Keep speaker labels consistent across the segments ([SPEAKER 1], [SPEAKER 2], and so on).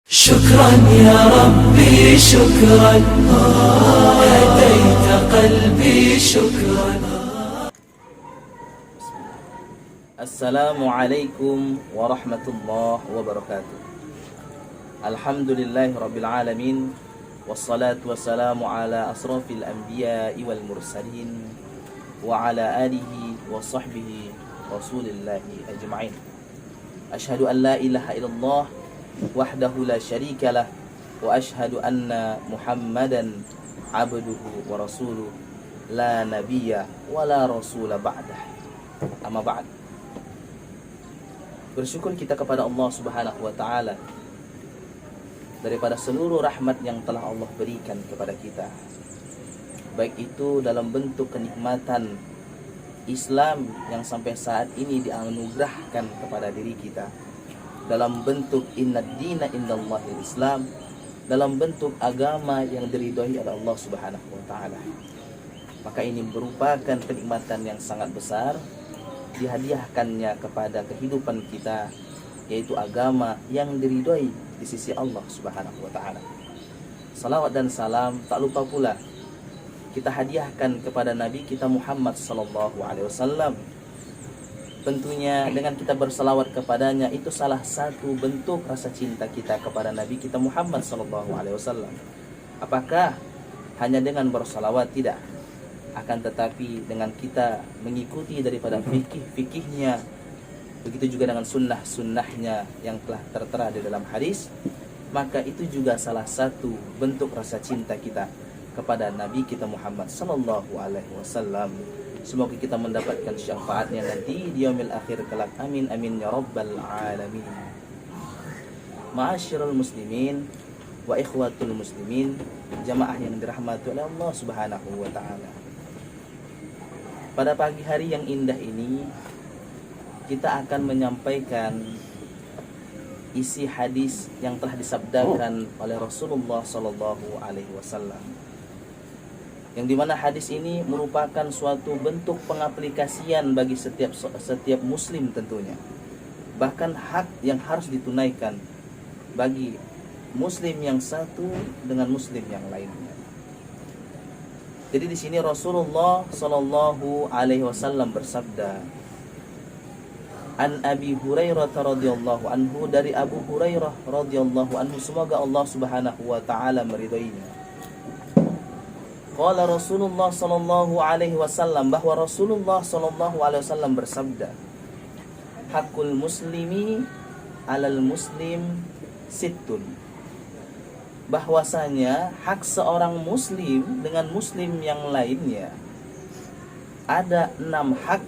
[SPEAKER 1] شكرا يا ربي شكرا هديت قلبي شكرا.
[SPEAKER 2] Assalamualaikum warahmatullahi wabarakatuh. Alhamdulillahi rabbil alamin. Wassalatu wassalamu ala asrafil anbiya'i wal mursalin wa ala alihi wa sahbihi rasulillahi ajma'in. Ashhadu an la ilaha illallah wahdahu la syarikalah wa ashhadu anna Muhammadan abduhu wa rasuluh la nabiyya wa la rasula ba'dah. Amma ba'd. Bersyukur kita kepada Allah Subhanahu wa taala daripada seluruh rahmat yang telah Allah berikan kepada kita, baik itu dalam bentuk kenikmatan Islam yang sampai saat ini dianugerahkan kepada diri kita, dalam bentuk innad dina indallahil Islam, dalam bentuk agama yang diridhoi oleh Allah Subhanahu wa taala. Maka ini merupakan kenikmatan yang sangat besar dihadiahkannya kepada kehidupan kita, yaitu agama yang diridhoi di sisi Allah Subhanahu wa taala. Salawat dan salam tak lupa pula kita hadiahkan kepada Nabi kita Muhammad sallallahu alaihi wasallam. Tentunya dengan kita bersalawat kepadanya itu salah satu bentuk rasa cinta kita kepada Nabi kita Muhammad sallallahu alaihi wasallam. Apakah hanya dengan bersalawat? Tidak. Akan tetapi dengan kita mengikuti daripada fikih-fikihnya, begitu juga dengan sunnah-sunnahnya yang telah tertera di dalam hadis, maka itu juga salah satu bentuk rasa cinta kita kepada Nabi kita Muhammad sallallahu alaihi wasallam. Semoga kita mendapatkan syafaatnya nanti di yaumil akhir kelak. Amin amin ya rabbal alamin. Ma'asyiral muslimin wa ikhwatul muslimin, jamaah yang dirahmati oleh Allah Subhanahu wa taala. Pada pagi hari yang indah ini kita akan menyampaikan isi hadis yang telah disabdakan oleh Rasulullah sallallahu alaihi wasallam, yang dimana hadis ini merupakan suatu bentuk pengaplikasian bagi setiap muslim tentunya, bahkan hak yang harus ditunaikan bagi muslim yang satu dengan muslim yang lainnya. Jadi di sini Rasulullah sallallahu alaihi wasallam bersabda, An Abi Hurairah radhiyallahu anhu, dari Abu Hurairah radhiyallahu anhu, semoga Allah Subhanahu wa taala meridhoinya. Qala Rasulullah sallallahu alaihi wasallam, bahwa Rasulullah sallallahu alaihi wasallam bersabda, hakul muslimi alal muslim sittun, bahwasanya hak seorang muslim dengan muslim yang lainnya ada 6 hak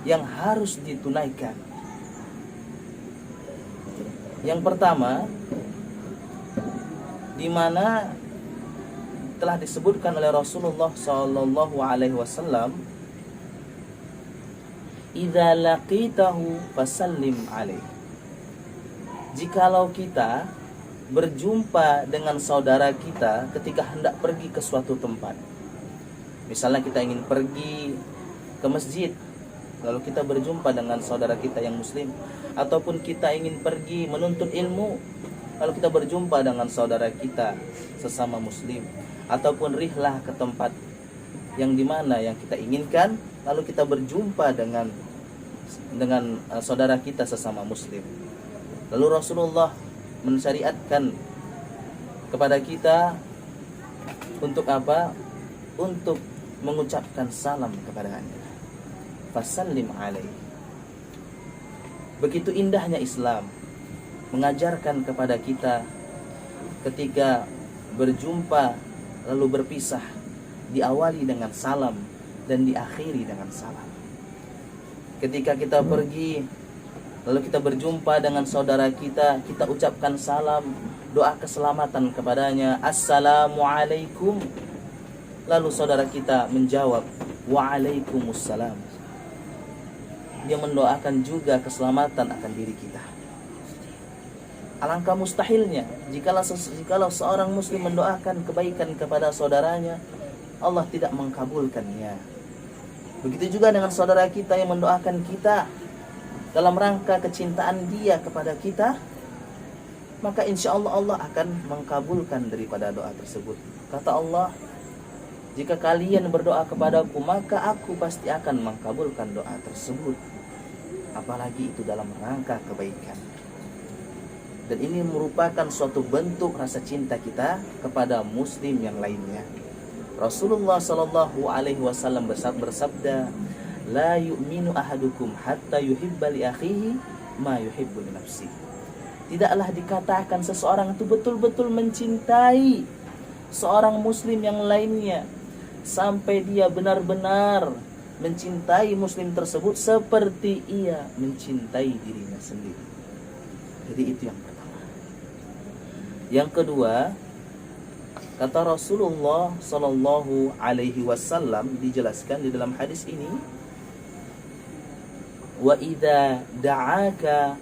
[SPEAKER 2] yang harus ditunaikan. Yang pertama, di mana telah disebutkan oleh Rasulullah sallallahu alaihi wasallam, idza laqitahu fasallim alaihi, jikalau kita berjumpa dengan saudara kita ketika hendak pergi ke suatu tempat. Misalnya kita ingin pergi ke masjid, lalu kita berjumpa dengan saudara kita yang muslim, ataupun kita ingin pergi menuntut ilmu, lalu kita berjumpa dengan saudara kita sesama muslim, ataupun rihlah ke tempat yang dimana yang kita inginkan, lalu kita berjumpa dengan saudara kita sesama muslim. Lalu Rasulullah mensyariatkan kepada kita untuk apa? Untuk mengucapkan salam kepadanya. Fasallim alaihi. Begitu indahnya Islam mengajarkan kepada kita ketika berjumpa lalu berpisah, diawali dengan salam dan diakhiri dengan salam. Ketika kita pergi lalu kita berjumpa dengan saudara kita, kita ucapkan salam, doa keselamatan kepadanya, assalamualaikum. Lalu saudara kita menjawab, waalaikumsalam. Dia mendoakan juga keselamatan akan diri kita. Alangkah mustahilnya jikalau seorang muslim mendoakan kebaikan kepada saudaranya, Allah tidak mengkabulkannya. Begitu juga dengan saudara kita yang mendoakan kita dalam rangka kecintaan dia kepada kita, maka insya Allah Allah akan mengkabulkan daripada doa tersebut. Kata Allah, jika kalian berdoa kepadaku, maka aku pasti akan mengkabulkan doa tersebut. Apalagi itu dalam rangka kebaikan. Dan ini merupakan suatu bentuk rasa cinta kita kepada muslim yang lainnya. Rasulullah sallallahu alaihi wasallam bersabda, "La yu'minu ahadukum hatta yuhibba li akhihi ma yuhibbu li nafsihi." Tidaklah dikatakan seseorang itu betul-betul mencintai seorang muslim yang lainnya sampai dia benar-benar mencintai muslim tersebut seperti ia mencintai dirinya sendiri. Jadi itu yang pertama. Yang kedua, kata Rasulullah sallallahu alaihi wasallam dijelaskan di dalam hadis ini, wa idza da'aka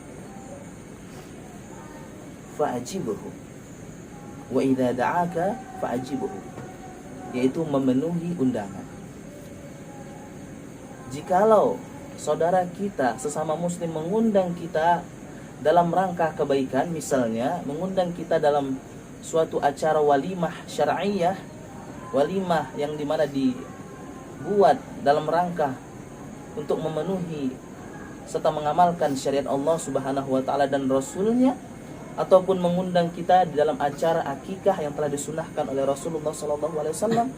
[SPEAKER 2] fa'ajibuhu. Wa idza da'aka fa'ajibuhu, yaitu memenuhi undangan. Jikalau saudara kita sesama muslim mengundang kita dalam rangka kebaikan, misalnya mengundang kita dalam suatu acara walimah syar'iyah, walimah yang dimana dibuat dalam rangka untuk memenuhi serta mengamalkan syariat Allah subhanahu wa ta'ala dan Rasulnya, ataupun mengundang kita di dalam acara akikah yang telah disunahkan oleh Rasulullah SAW,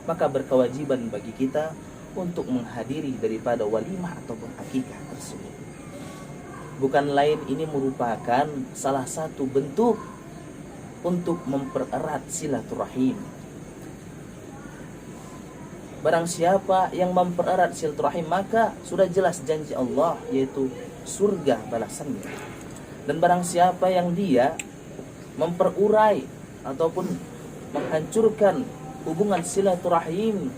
[SPEAKER 2] maka berkewajiban bagi kita untuk menghadiri daripada walimah ataupun akikah tersebut. Bukan lain, ini merupakan salah satu bentuk untuk mempererat silaturahim. Barang siapa yang mempererat silaturahim, maka sudah jelas janji Allah, yaitu surga balasannya. Dan barang siapa yang dia memperurai ataupun menghancurkan hubungan silaturahim,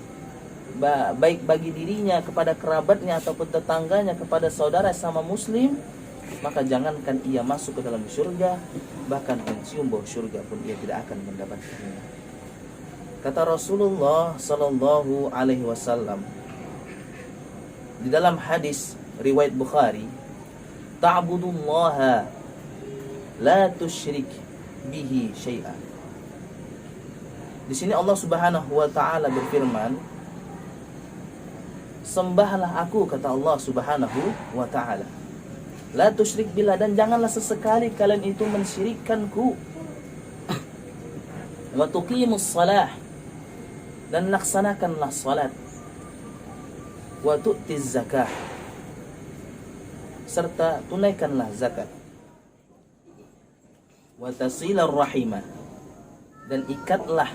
[SPEAKER 2] baik bagi dirinya kepada kerabatnya ataupun tetangganya, kepada saudara sama muslim, maka jangankan ia masuk ke dalam surga, bahkan mencium bau surga pun ia tidak akan mendapatkannya. Kata Rasulullah sallallahu alaihi wasallam di dalam hadis riwayat Bukhari, ta'budullaha la tusyrik bihi syai'an. Di sini Allah Subhanahu wa taala berfirman, sembahlah aku, kata Allah Subhanahu wa taala, la tusyrik billah, dan janganlah sesekali kalian itu mensyirikkanku. Wa tuqimus shalah, dan laksanakanlah salat. Wa tu'tiz zakah, serta tunaikanlah zakat. Wa tasilar rahimah, dan ikatlah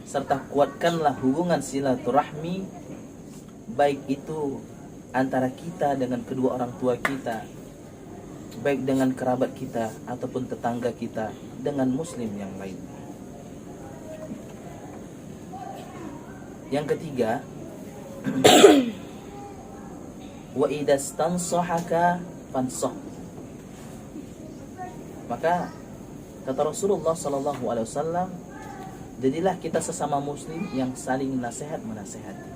[SPEAKER 2] serta kuatkanlah hubungan silaturahmi, baik itu antara kita dengan kedua orang tua kita, baik dengan kerabat kita ataupun tetangga kita, dengan muslim yang lain. Yang ketiga, wa idastansahaka fansah, maka kata Rasulullah sallallahu alaihi wasallam, jadilah kita sesama muslim yang saling nasihat menasihati.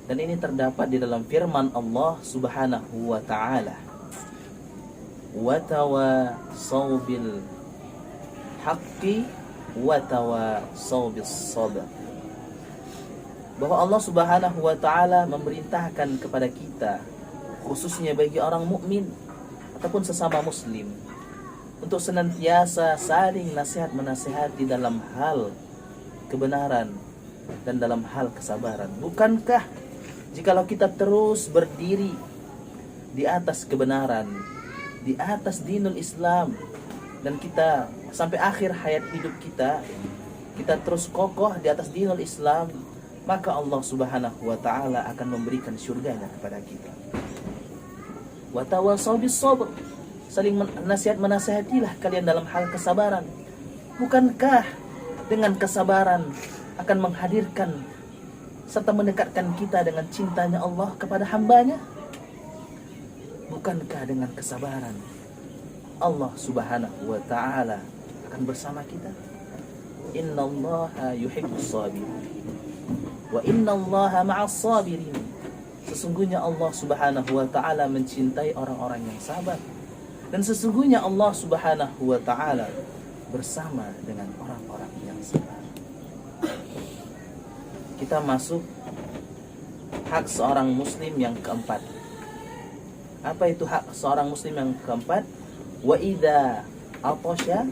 [SPEAKER 2] Dan ini terdapat di dalam firman Allah Subhanahu wa taala, wa tawasaw bil haqqi wa tawasaw bis sabr, bahwa Allah Subhanahu wa taala memerintahkan kepada kita, khususnya bagi orang mukmin ataupun sesama muslim, untuk senantiasa saling nasihat menasihati dalam hal kebenaran dan dalam hal kesabaran. Bukankah jikalau kita terus berdiri di atas kebenaran, di atas dinul Islam, dan kita sampai akhir hayat hidup kita terus kokoh di atas dinul Islam, maka Allah Subhanahu wa taala akan memberikan surganya kepada kita. Wa tawasaw bis sabr, saling nasihat menasihatilah kalian dalam hal kesabaran. Bukankah dengan kesabaran akan menghadirkan serta mendekatkan kita dengan cintanya Allah kepada hambanya? Bukankah dengan kesabaran Allah Subhanahu wa ta'ala akan bersama kita? Innallaha yuhibbus sabirin wa innallaha ma'as sabirin. Sesungguhnya Allah Subhanahu wa ta'ala mencintai orang-orang yang sabar, Dan sesungguhnya Allah Subhanahu wa taala bersama dengan orang-orang yang sabar. Kita masuk hak seorang muslim yang keempat. Apa itu hak seorang muslim yang keempat? Wa idza atasya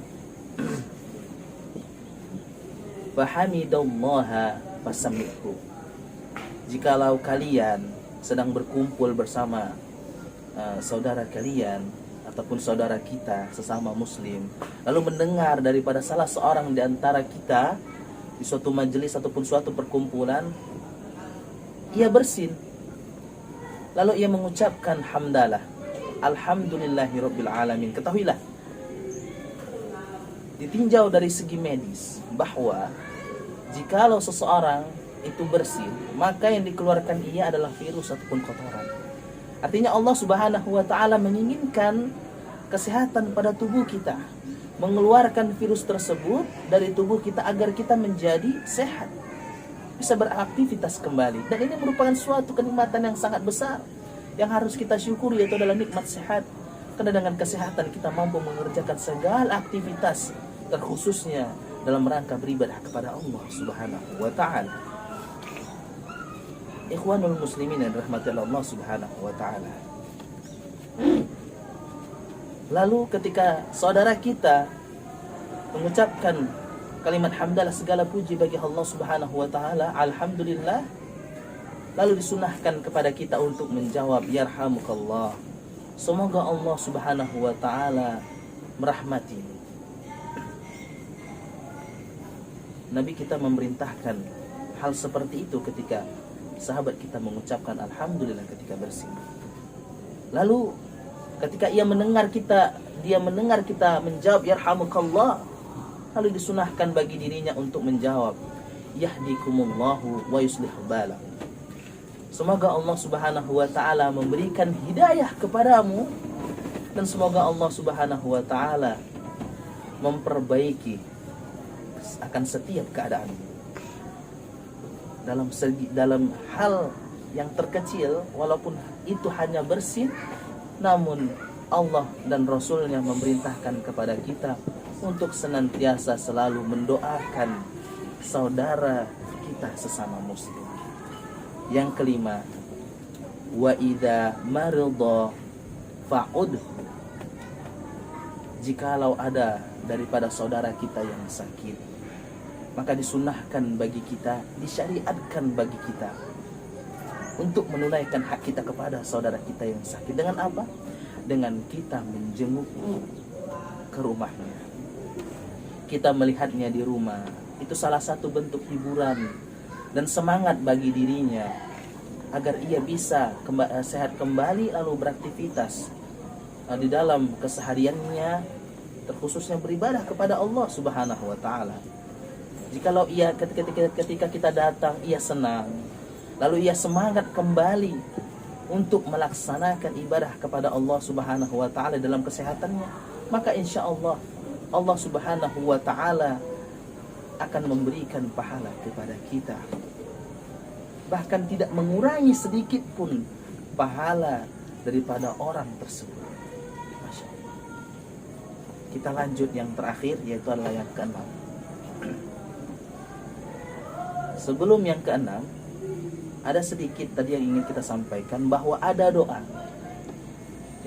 [SPEAKER 2] fahamidallaha fasammihu. Jikalau kalian sedang berkumpul bersama saudara kalian ataupun saudara kita sesama muslim, lalu mendengar daripada salah seorang di antara kita di suatu majelis ataupun suatu perkumpulan, ia bersin, lalu ia mengucapkan hamdalah, alhamdulillahirabbil alamin. Ketahuilah, ditinjau dari segi medis bahwa jikalau seseorang itu bersin, maka yang dikeluarkan ia adalah virus ataupun kotoran. Artinya Allah Subhanahu wa taala menginginkan kesehatan pada tubuh kita, mengeluarkan virus tersebut dari tubuh kita agar kita menjadi sehat, bisa beraktivitas kembali. Dan ini merupakan suatu kenikmatan yang sangat besar yang harus kita syukuri, yaitu adalah nikmat sehat. Karena dengan kesehatan kita mampu mengerjakan segala aktivitas, terkhususnya dalam rangka beribadah kepada Allah Subhanahu wa taala. Ikhwanul muslimin yang dirahmati Allah Subhanahu wa taala. Lalu ketika saudara kita mengucapkan kalimat hamdalah, segala puji bagi Allah Subhanahu wa taala, alhamdulillah, lalu disunahkan kepada kita untuk menjawab yarhamukallah, semoga Allah Subhanahu wa taala merahmati. Nabi kita memerintahkan hal seperti itu ketika sahabat kita mengucapkan alhamdulillah ketika bersih. Lalu ketika dia mendengar kita menjawab yarhamukallah, lalu disunahkan bagi dirinya untuk menjawab yahdikumullahu wa yuslihu balakum. Semoga Allah Subhanahu wa taala memberikan hidayah kepadamu, dan semoga Allah Subhanahu wa taala memperbaiki akan setiap keadaanmu. Dalam hal yang terkecil, walaupun itu hanya bersin, namun Allah dan Rasulnya memerintahkan kepada kita untuk senantiasa selalu mendoakan saudara kita sesama muslim. Yang kelima, wa idza marida fa'udhu. Jikalau ada daripada saudara kita yang sakit, maka disunahkan bagi kita, disyariatkan bagi kita untuk menunaikan hak kita kepada saudara kita yang sakit. Dengan apa? Dengan kita menjenguk ke rumahnya, kita melihatnya di rumah. Itu salah satu bentuk hiburan dan semangat bagi dirinya agar ia bisa sehat kembali, lalu beraktivitas di dalam kesehariannya, terkhususnya beribadah kepada Allah Subhanahu wa taala. Jikalau ia ketika kita datang, ia senang, lalu ia semangat kembali untuk melaksanakan ibadah kepada Allah Subhanahu wa taala dalam kesehatannya, maka insya Allah Allah Subhanahu wa taala akan memberikan pahala kepada kita, bahkan tidak mengurangi sedikit pun pahala daripada orang tersebut. Masya Allah. Kita lanjut yang terakhir, yaitu adalah yang keenam. Sebelum yang keenam, ada sedikit tadi yang ingin kita sampaikan, bahwa ada doa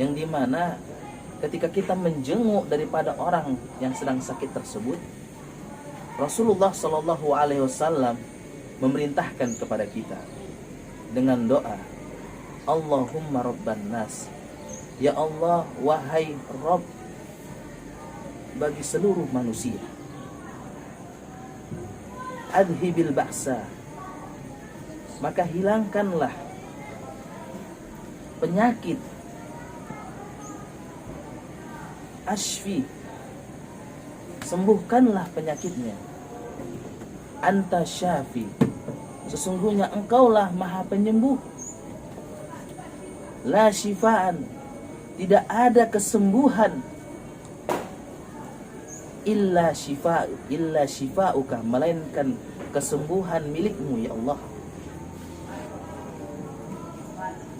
[SPEAKER 2] yang dimana ketika kita menjenguk daripada orang yang sedang sakit tersebut, Rasulullah Shallallahu Alaihi Wasallam memerintahkan kepada kita dengan doa, Allahumma Rabban Nas, ya Allah, wahai Rabb bagi seluruh manusia, adhibil ba'sa, maka hilangkanlah penyakit, ashfi, sembuhkanlah penyakitnya, anta syafi, sesungguhnya engkaulah maha penyembuh, la syifaan, tidak ada kesembuhan, illa syifa'uka, melainkan kesembuhan milikmu ya Allah.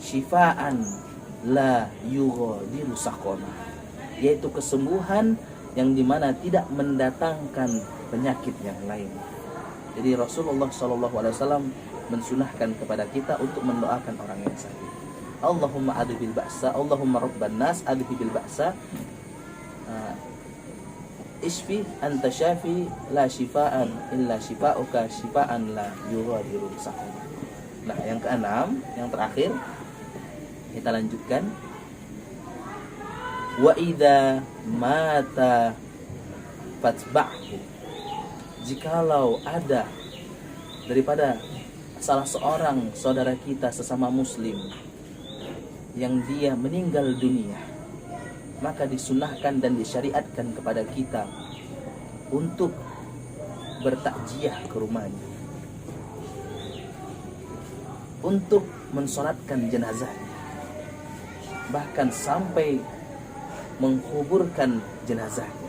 [SPEAKER 2] Syifaan la yughadiru saqama, yaitu kesembuhan yang dimana tidak mendatangkan penyakit yang lain. Jadi Rasulullah SAW mensunahkan kepada kita untuk mendoakan orang yang sakit. Allahumma adhibil ba'sa, Allahumma rabban nas adhibil ba'sa, isfi anta syafi la shifaan illa shifauka shifaan la yughadiru saqama. Nah, yang keenam, yang terakhir kita lanjutkan. Wa idza mata fatba'hu. Jikalau ada daripada salah seorang saudara kita sesama muslim yang dia meninggal dunia, maka disunahkan dan disyariatkan kepada kita untuk bertakziah ke rumahnya, untuk mensolatkan jenazahnya, bahkan sampai mengkuburkan jenazahnya.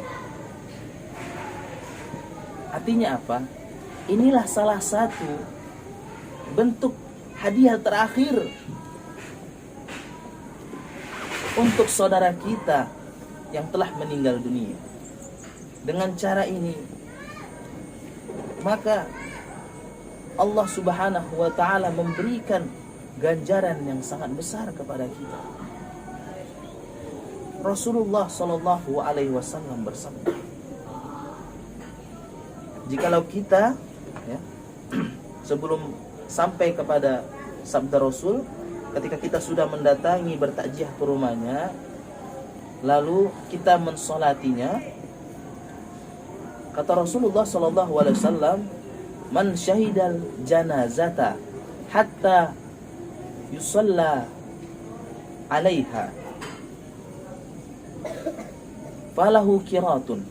[SPEAKER 2] Artinya apa? Inilah salah satu bentuk hadiah terakhir untuk saudara kita yang telah meninggal dunia. Dengan cara ini, maka Allah Subhanahu wa ta'ala memberikan ganjaran yang sangat besar kepada kita. Rasulullah sallallahu alaihi wasallam bersabda, jikalau kita sebelum sampai kepada sabda Rasul, ketika kita sudah mendatangi bertakziah ke rumahnya, lalu kita mensolatinya, kata Rasulullah sallallahu alaihi wasallam, man syahidal janazata hatta yusalla alaiha falahu qiratun.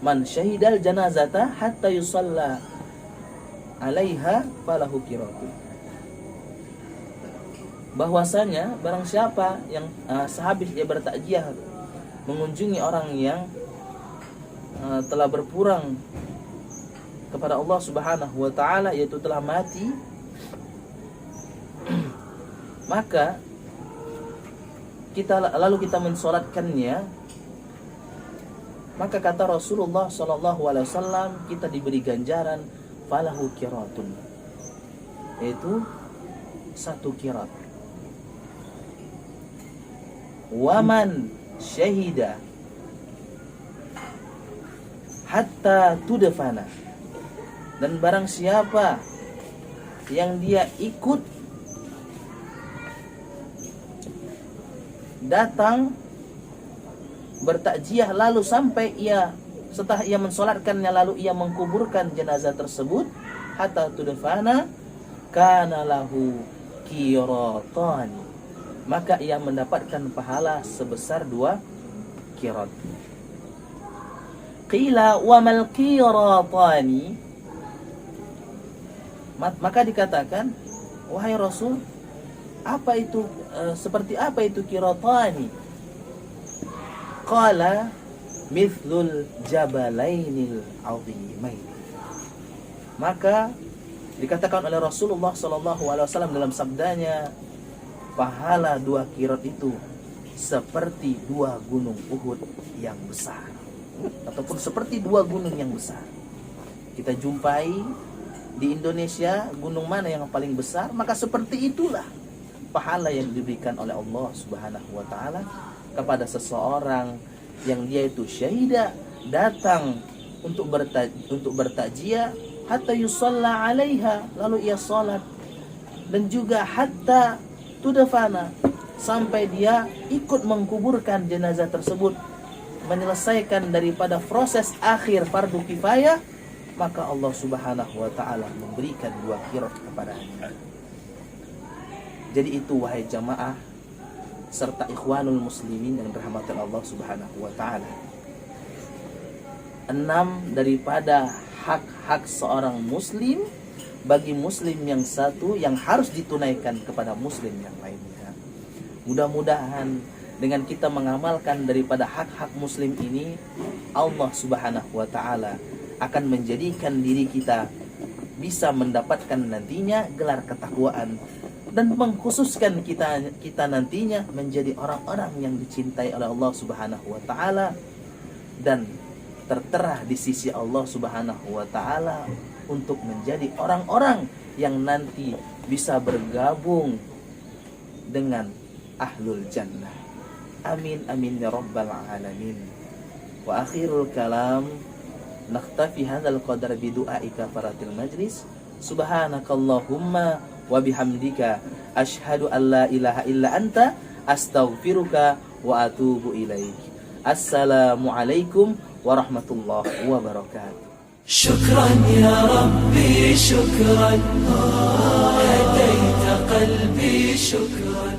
[SPEAKER 2] Man syahidal janazata hatta yusalla alaiha falahu qiratun. Bahwasanya barang siapa yang sehabis dia bertakziah mengunjungi orang yang telah berpulang kepada Allah Subhanahu wa ta'ala, yaitu telah mati, maka lalu kita mensolatkannya, maka kata Rasulullah sallallahu alaihi wasallam, kita diberi ganjaran falahu qiratun, yaitu 1 qirat. Waman syahida hatta tudfana, dan barang siapa yang dia ikut datang bertakziah lalu sampai setelah ia mensolatkannya lalu ia mengkuburkan jenazah tersebut, hatta tudfana kana lahu qiratani, maka ia mendapatkan pahala sebesar 2 qirat. Qila wa mal qiratani, maka dikatakan, wahai Rasul, apa itu seperti apa itu qiratani? Qala mithlul jabalainil azimain. Maka dikatakan oleh Rasulullah sallallahu alaihi wasallam dalam sabdanya, pahala 2 qirat itu seperti 2 gunung Uhud yang besar, ataupun seperti 2 gunung yang besar. Kita jumpai di Indonesia gunung mana yang paling besar, maka seperti itulah pahala yang diberikan oleh Allah Subhanahu wa ta'ala kepada seseorang yang dia itu syahida, datang untuk bertakziah, hatta yusalla alaiha, lalu ia salat, dan juga hatta tudfana, sampai dia ikut mengkuburkan jenazah tersebut, menyelesaikan daripada proses akhir fardu kifayah, maka Allah Subhanahu wa ta'ala memberikan 2 qirat kepadanya. Jadi itu wahai jamaah serta ikhwanul muslimin yang dirahmati Allah Subhanahu wa ta'ala, 6 daripada hak-hak seorang muslim bagi muslim yang satu yang harus ditunaikan kepada muslim yang lainnya. Mudah-mudahan dengan kita mengamalkan daripada hak-hak muslim ini, Allah Subhanahu wa ta'ala akan menjadikan diri kita bisa mendapatkan nantinya gelar ketakwaan dan mengkhususkan kita nantinya menjadi orang-orang yang dicintai oleh Allah Subhanahu wa taala dan tertera di sisi Allah Subhanahu wa taala untuk menjadi orang-orang yang nanti bisa bergabung dengan ahlul jannah. Amin amin ya rabbal alamin. Wa akhirul kalam naktafi hadzal qadar bi du'aika faratil majlis. Subhanakallahumma wa bihamdika asyhadu an la ilaha illa anta astaghfiruka wa atubu ilaik. Assalamualaikum warahmatullahi wabarakatuh.
[SPEAKER 1] شكرا يا ربي شكرا هديت قلبي شكرا